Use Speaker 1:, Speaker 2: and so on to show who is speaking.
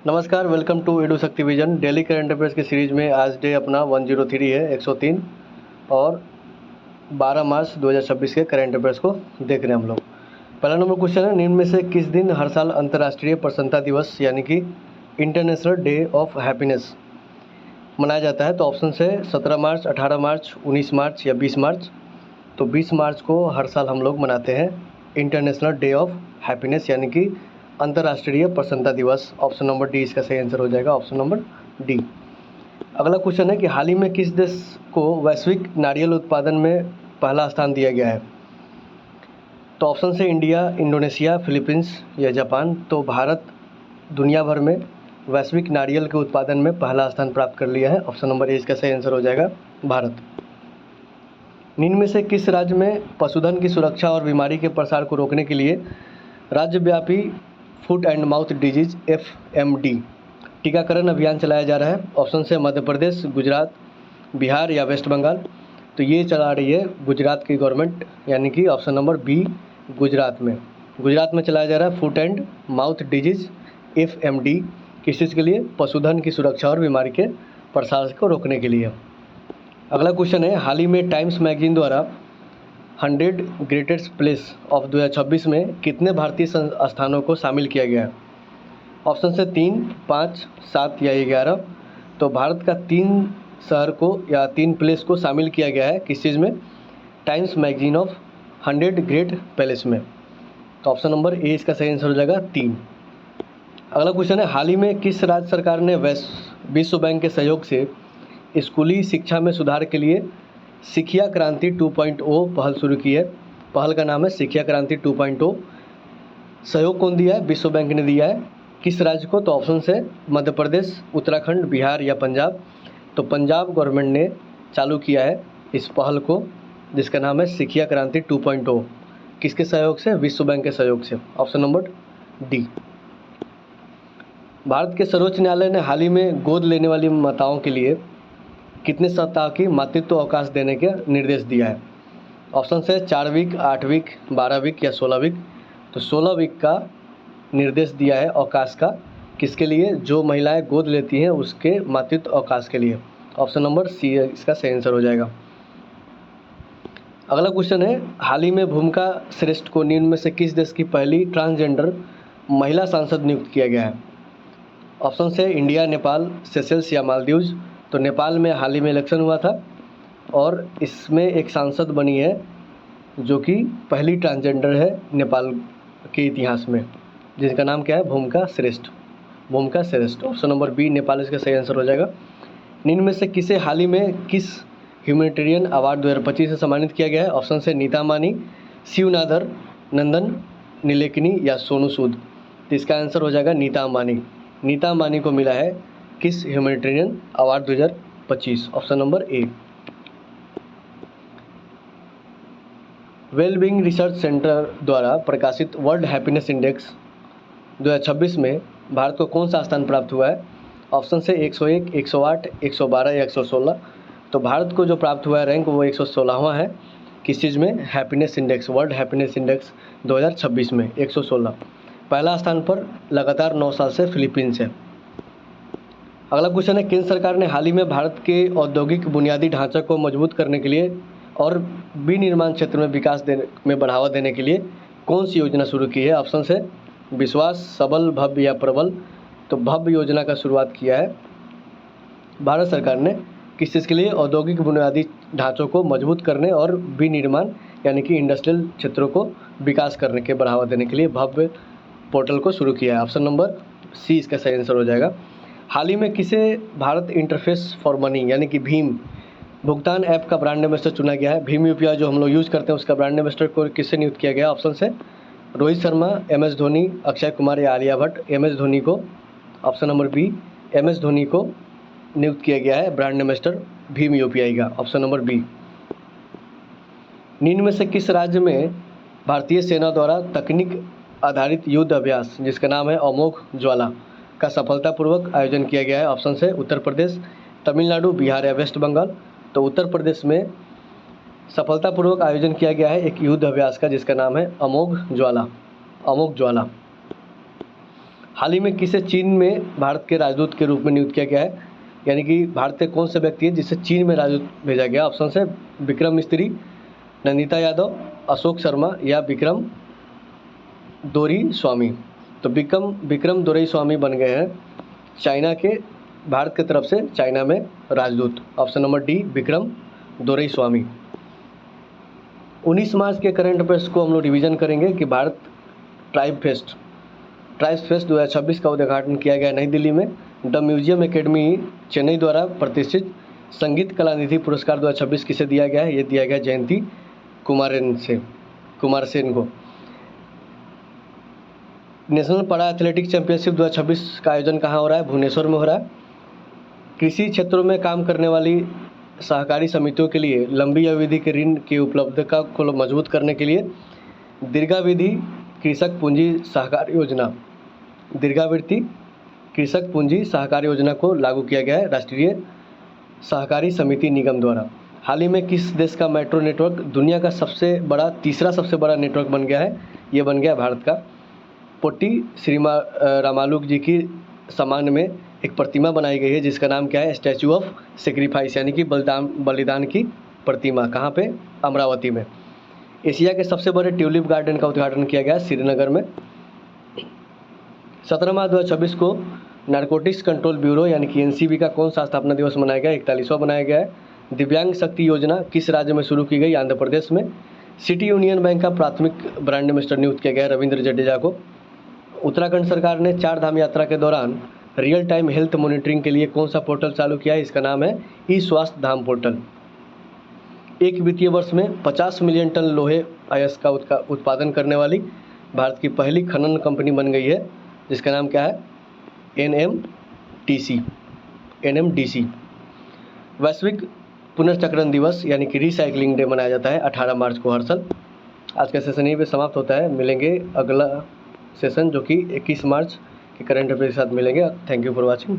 Speaker 1: नमस्कार, welcome to edu शक्ति vision. Daily current affairs की सीरीज में आज डे अपना 103 है, 103 और 12 मार्च 2026 के करंट अफेयर्स को देख रहे हैं हम लोग। पहला नंबर क्वेश्चन है, निम्न में से किस दिन हर साल अंतर्राष्ट्रीय प्रसन्नता दिवस यानी कि इंटरनेशनल डे ऑफ हैप्पीनेस मनाया जाता है? तो ऑप्शन है 17 मार्च, 18 मार्च, 19 मार्च या 20 मार्च। तो 20 मार्च को हर साल हम लोग मनाते हैं इंटरनेशनल डे ऑफ हैप्पीनेस यानी कि अंतर्राष्ट्रीय प्रसन्नता दिवस। ऑप्शन नंबर डी इसका सही आंसर हो जाएगा, ऑप्शन नंबर डी। अगला क्वेश्चन है कि हाल ही में किस देश को वैश्विक नारियल उत्पादन में पहला स्थान दिया गया है? तो ऑप्शन से इंडिया, इंडोनेशिया, फिलीपींस या जापान। तो भारत दुनिया भर में वैश्विक नारियल के उत्पादन में पहला स्थान प्राप्त कर लिया है। ऑप्शन नंबर ए इसका सही आंसर हो जाएगा, भारत। निम्न में से किस राज्य में पशुधन की सुरक्षा और बीमारी के प्रसार को रोकने के लिए राज्यव्यापी foot and mouth disease FMD टीकाकरण अभियान चलाया जा रहा है? ऑप्शन से मध्य प्रदेश, गुजरात, बिहार या वेस्ट बंगाल। तो ये चला रही है गुजरात की गवर्नमेंट यानी कि ऑप्शन नंबर बी गुजरात में चलाया जा रहा है foot and mouth disease FMD। किस चीज़ के लिए? पशुधन की सुरक्षा और बीमारी के प्रसार को रोकने के लिए। अगला क्वेश्चन है, हाल ही में टाइम्स मैगजीन द्वारा 100 ग्रेटेस्ट प्लेस ऑफ 2026 में कितने भारतीय स्थानों को शामिल किया गया है? ऑप्शन से 3, 5, 7 या 11। तो भारत का 3 शहर को या 3 प्लेस को शामिल किया गया है किस चीज़ में? Times magazine of 100 great place में। तो ऑप्शन नंबर ए इसका सही आंसर हो जाएगा, 3। अगला क्वेश्चन है, हाल ही में किस राज्य सरकार ने विश्व बैंक के सहयोग से स्कूली शिक्षा में सुधार के लिए शिक्षा क्रांति 2.0 पहल शुरू की है? पहल का नाम है शिक्षा क्रांति 2.0। सहयोग कौन दिया है? विश्व बैंक ने दिया है। किस राज्य को? तो ऑप्शन से मध्य प्रदेश, उत्तराखंड, बिहार या पंजाब। तो पंजाब गवर्नमेंट ने चालू किया है इस पहल को जिसका नाम है शिक्षा क्रांति 2.0। किसके सहयोग से? विश्व बैंक के सहयोग से। Option number D. भारत के सर्वोच्च न्यायालय ने हाल ही में गोद लेने वाली माताओं के लिए कितने सप्ताह की मातृत्व अवकाश देने का निर्देश दिया है? ऑप्शन से 4 वीक, 8 वीक, 12 वीक या 16 वीक। तो 16 वीक का निर्देश दिया है अवकाश का। किसके लिए? जो महिलाएं गोद लेती हैं उसके मातृत्व अवकाश के लिए। ऑप्शन नंबर सी इसका सही आंसर हो जाएगा। अगला क्वेश्चन है, हाल ही में भूमिका श्रेष्ठ को निम्न में से किस देश की पहली ट्रांसजेंडर महिला सांसद नियुक्त किया गया है? ऑप्शन से इंडिया, नेपाल, सेशल्स या मालदीव्स। तो नेपाल में हाल ही में इलेक्शन हुआ था और इसमें एक सांसद बनी है जो कि पहली ट्रांसजेंडर है नेपाल के इतिहास में, जिसका नाम क्या है? भूमिका श्रेष्ठ। ऑप्शन नंबर बी नेपाल इसका सही आंसर हो जाएगा। निम्न में से किसे हाल ही में किस ह्यूमैनिटेरियन अवार्ड 2025 से सम्मानित किया गया है? ऑप्शन से नीता मानी, शिवनाथर, नंदन नीलेकनी या सोनू सूद। तो इसका आंसर हो जाएगा नीता मानी को मिला है किस humanitarian award 2025? Option number A. Wellbeing research centre द्वारा प्रकाशित वर्ल्ड हैप्पीनेस इंडेक्स 2026 में भारत को कौन सा स्थान प्राप्त हुआ है? ऑप्शन से 101, 108, 112 या 116। तो भारत को जो प्राप्त हुआ है रैंक वो 116वां है। किस चीज़ में? Happiness index, world happiness index 2026 में 116। पहला स्थान पर लगातार 9 साल से फिलीपींस है। अगला क्वेश्चन है, केंद्र सरकार ने हाल ही में भारत के औद्योगिक बुनियादी ढांचे को मजबूत करने के लिए और विनिर्माण क्षेत्र में विकास में बढ़ावा देने के लिए कौन सी योजना शुरू की है? ऑप्शन से विश्वास, सबल, भव्य या प्रबल। तो भव्य योजना का शुरुआत किया है भारत सरकार ने। किस चीज़ के लिए? औद्योगिक बुनियादी ढांचों को मजबूत करने और विनिर्माण यानी कि इंडस्ट्रियल क्षेत्रों को विकास करने के बढ़ावा देने के लिए भव्य पोर्टल को शुरू किया है। ऑप्शन नंबर सी इसका सही आंसर हो जाएगा। हाल ही में किसे भारत इंटरफेस फॉर मनी यानी कि भीम भुगतान ऐप का ब्रांड एम्बेसडर चुना गया है? भीम UPI जो हम लोग यूज़ करते हैं उसका ब्रांड एम्बेसडर को किससे नियुक्त किया गया? ऑप्शन से रोहित शर्मा, MS धोनी, अक्षय कुमार या आलिया भट्ट। MS धोनी को, option number B, MS Dhoni को नियुक्त किया गया है ब्रांड एम्बेसडर भीम UPI का। Option number B. निम्न में से किस राज्य में भारतीय सेना द्वारा तकनीक आधारित युद्ध अभ्यास जिसका नाम है अमोघ ज्वाला का सफलतापूर्वक आयोजन किया गया है? ऑप्शन से उत्तर प्रदेश, तमिलनाडु, बिहार या वेस्ट बंगाल। तो उत्तर प्रदेश में सफलतापूर्वक आयोजन किया गया है एक युद्ध अभ्यास का जिसका नाम है अमोघ ज्वाला। हाल ही में किसे चीन में भारत के राजदूत के रूप में नियुक्त किया गया है, यानी कि भारत के कौन से व्यक्ति है जिसे चीन में राजदूत भेजा गया। ऑप्शन है विक्रम मिस्त्री, नंदिता यादव, अशोक शर्मा या विक्रम दोरईस्वामी। तो विक्रम दोरईस्वामी बन गए हैं चाइना के, भारत की तरफ से चाइना में राजदूत। Option number D Vikram Doraiswamy. 19 मार्च के करंट अफेयर्स को हम लोग रिवीजन करेंगे कि भारत ट्राइब्स फेस्ट 2026 का उद्घाटन किया गया नई दिल्ली में। द म्यूजियम एकेडमी चेन्नई द्वारा प्रतिष्ठित संगीत कला निधि पुरस्कार 2026 किसे दिया गया है, ये दिया गया जयंती कुमारसेन को। नेशनल पैरा एथलेटिक्स चैंपियनशिप 2026 का आयोजन कहाँ हो रहा है, भुवनेश्वर में हो रहा है। कृषि क्षेत्रों में काम करने वाली सहकारी समितियों के लिए लंबी अवधि के ऋण की उपलब्धता को मजबूत करने के लिए दीर्घावधि कृषक पूंजी सहकार योजना को लागू किया गया है राष्ट्रीय सहकारी समिति निगम द्वारा। हाल ही में किस देश का मेट्रो नेटवर्क दुनिया का तीसरा सबसे बड़ा नेटवर्क बन गया है, ये बन गया भारत का। पोट्टी श्री रामालुक जी की सम्मान में एक प्रतिमा बनाई गई है जिसका नाम क्या है, स्टैचू ऑफ सेक्रीफाइस, यानी कि बलिदान की प्रतिमा। कहाँ पे, अमरावती में। एशिया के सबसे बड़े ट्यूलिप गार्डन का उद्घाटन किया गया श्रीनगर में। 17 मार्च 2026 को नारकोटिक्स कंट्रोल ब्यूरो यानी कि एनसीबी का कौन सा स्थापना दिवस मनाया गया, 41वां मनाया गया है। दिव्यांग शक्ति योजना किस राज्य में शुरू की गई, आंध्र प्रदेश में। सिटी यूनियन बैंक का प्राथमिक ब्रांड एम्बेसडर नियुक्त किया गया रविंद्र जडेजा को। उत्तराखंड सरकार ने 4 धाम यात्रा के दौरान रियल टाइम हेल्थ मॉनिटरिंग के लिए कौन सा पोर्टल चालू किया है, इसका नाम है ई स्वास्थ्य धाम पोर्टल। एक वित्तीय वर्ष में 50 मिलियन टन लोहे अयस्क का उत्पादन करने वाली भारत की पहली खनन कंपनी बन गई है जिसका नाम क्या है, NMDC। वैश्विक पुनर्चक्रण दिवस यानी कि रिसाइकलिंग डे मनाया जाता है 18 मार्च को हर साल। आज का सेशन यहीं पे समाप्त होता है। मिलेंगे अगला सेशन जो कि 21 मार्च के करंट अफेयर के साथ मिलेंगे। Thank you for watching.